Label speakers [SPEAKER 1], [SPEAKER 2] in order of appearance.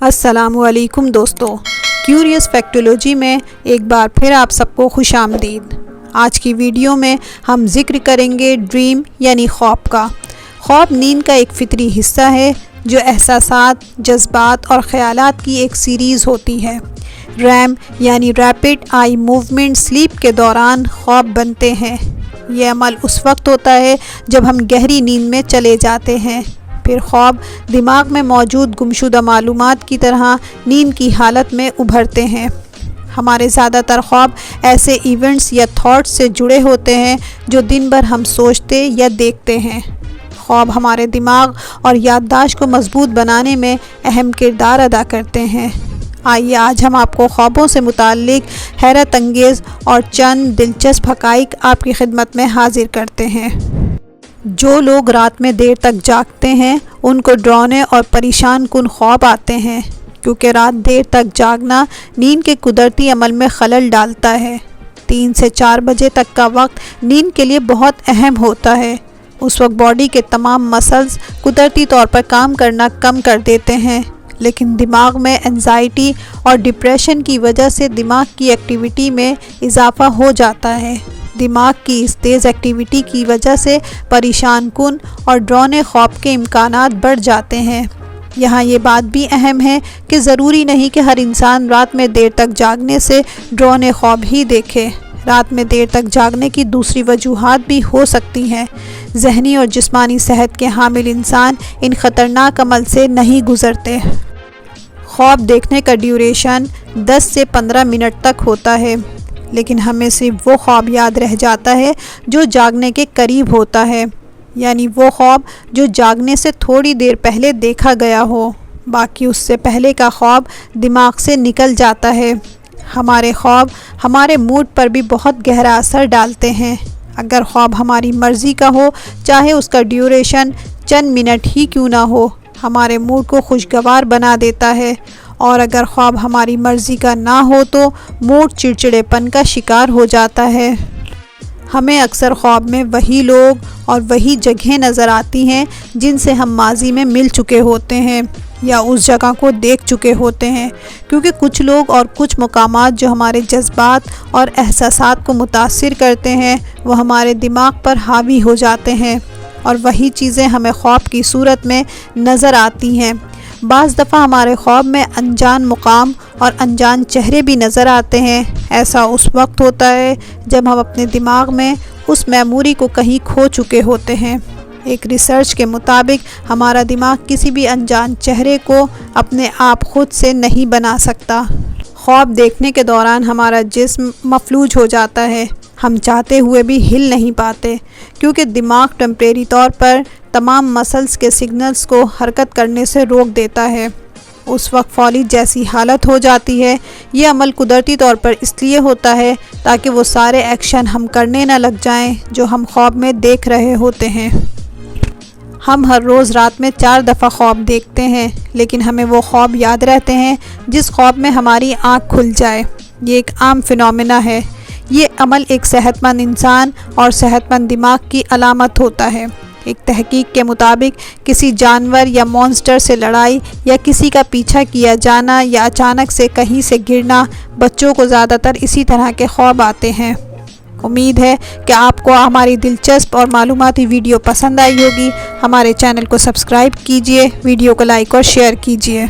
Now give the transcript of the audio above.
[SPEAKER 1] السلام علیکم دوستو، کیوریس فیکٹولوجی میں ایک بار پھر آپ سب کو خوش آمدید۔ آج کی ویڈیو میں ہم ذکر کریں گے ڈریم یعنی خواب کا۔ خواب نیند کا ایک فطری حصہ ہے جو احساسات، جذبات اور خیالات کی ایک سیریز ہوتی ہے۔ ریم یعنی ریپڈ آئی موومنٹ سلیپ کے دوران خواب بنتے ہیں۔ یہ عمل اس وقت ہوتا ہے جب ہم گہری نیند میں چلے جاتے ہیں۔ پھر خواب دماغ میں موجود گمشدہ معلومات کی طرح نیند کی حالت میں ابھرتے ہیں۔ ہمارے زیادہ تر خواب ایسے ایونٹس یا تھاٹس سے جڑے ہوتے ہیں جو دن بھر ہم سوچتے یا دیکھتے ہیں۔ خواب ہمارے دماغ اور یادداشت کو مضبوط بنانے میں اہم کردار ادا کرتے ہیں۔ آئیے آج ہم آپ کو خوابوں سے متعلق حیرت انگیز اور چند دلچسپ حقائق آپ کی خدمت میں حاضر کرتے ہیں۔ جو لوگ رات میں دیر تک جاگتے ہیں ان کو ڈراؤنے اور پریشان کن خواب آتے ہیں، کیونکہ رات دیر تک جاگنا نیند کے قدرتی عمل میں خلل ڈالتا ہے۔ 3 سے 4 بجے تک کا وقت نیند کے لیے بہت اہم ہوتا ہے۔ اس وقت باڈی کے تمام مسلز قدرتی طور پر کام کرنا کم کر دیتے ہیں، لیکن دماغ میں انزائٹی اور ڈپریشن کی وجہ سے دماغ کی ایکٹیویٹی میں اضافہ ہو جاتا ہے۔ دماغ کی اس تیز ایکٹیویٹی کی وجہ سے پریشان کن اور ڈراؤنے خواب کے امکانات بڑھ جاتے ہیں۔ یہاں یہ بات بھی اہم ہے کہ ضروری نہیں کہ ہر انسان رات میں دیر تک جاگنے سے ڈراؤنے خواب ہی دیکھے۔ رات میں دیر تک جاگنے کی دوسری وجوہات بھی ہو سکتی ہیں۔ ذہنی اور جسمانی صحت کے حامل انسان ان خطرناک عمل سے نہیں گزرتے۔ خواب دیکھنے کا ڈیوریشن 10 سے 15 منٹ تک ہوتا ہے، لیکن ہمیں صرف وہ خواب یاد رہ جاتا ہے جو جاگنے کے قریب ہوتا ہے، یعنی وہ خواب جو جاگنے سے تھوڑی دیر پہلے دیکھا گیا ہو۔ باقی اس سے پہلے کا خواب دماغ سے نکل جاتا ہے۔ ہمارے خواب ہمارے موڈ پر بھی بہت گہرا اثر ڈالتے ہیں۔ اگر خواب ہماری مرضی کا ہو، چاہے اس کا ڈیوریشن چند منٹ ہی کیوں نہ ہو، ہمارے موڈ کو خوشگوار بنا دیتا ہے، اور اگر خواب ہماری مرضی کا نہ ہو تو موڈ چڑچڑے پن کا شکار ہو جاتا ہے۔ ہمیں اکثر خواب میں وہی لوگ اور وہی جگہیں نظر آتی ہیں جن سے ہم ماضی میں مل چکے ہوتے ہیں یا اس جگہ کو دیکھ چکے ہوتے ہیں، کیونکہ کچھ لوگ اور کچھ مقامات جو ہمارے جذبات اور احساسات کو متاثر کرتے ہیں وہ ہمارے دماغ پر حاوی ہو جاتے ہیں، اور وہی چیزیں ہمیں خواب کی صورت میں نظر آتی ہیں۔ بعض دفعہ ہمارے خواب میں انجان مقام اور انجان چہرے بھی نظر آتے ہیں۔ ایسا اس وقت ہوتا ہے جب ہم اپنے دماغ میں اس میموری کو کہیں کھو چکے ہوتے ہیں۔ ایک ریسرچ کے مطابق ہمارا دماغ کسی بھی انجان چہرے کو اپنے آپ خود سے نہیں بنا سکتا۔ خواب دیکھنے کے دوران ہمارا جسم مفلوج ہو جاتا ہے، ہم چاہتے ہوئے بھی ہل نہیں پاتے، کیونکہ دماغ ٹیمپریری طور پر تمام مسلز کے سگنلز کو حرکت کرنے سے روک دیتا ہے۔ اس وقت فالج جیسی حالت ہو جاتی ہے۔ یہ عمل قدرتی طور پر اس لیے ہوتا ہے تاکہ وہ سارے ایکشن ہم کرنے نہ لگ جائیں جو ہم خواب میں دیکھ رہے ہوتے ہیں۔ ہم ہر روز رات میں 4 دفعہ خواب دیکھتے ہیں، لیکن ہمیں وہ خواب یاد رہتے ہیں جس خواب میں ہماری آنکھ کھل جائے۔ یہ ایک عام فینومینا ہے۔ یہ عمل ایک صحت مند انسان اور صحت مند دماغ کی علامت ہوتا ہے۔ ایک تحقیق کے مطابق کسی جانور یا مونسٹر سے لڑائی یا کسی کا پیچھا کیا جانا یا اچانک سے کہیں سے گرنا، بچوں کو زیادہ تر اسی طرح کے خواب آتے ہیں۔ امید ہے کہ آپ کو ہماری دلچسپ اور معلوماتی ویڈیو پسند آئی ہوگی۔ ہمارے چینل کو سبسکرائب کیجیے، ویڈیو کو لائک اور شیئر کیجیے۔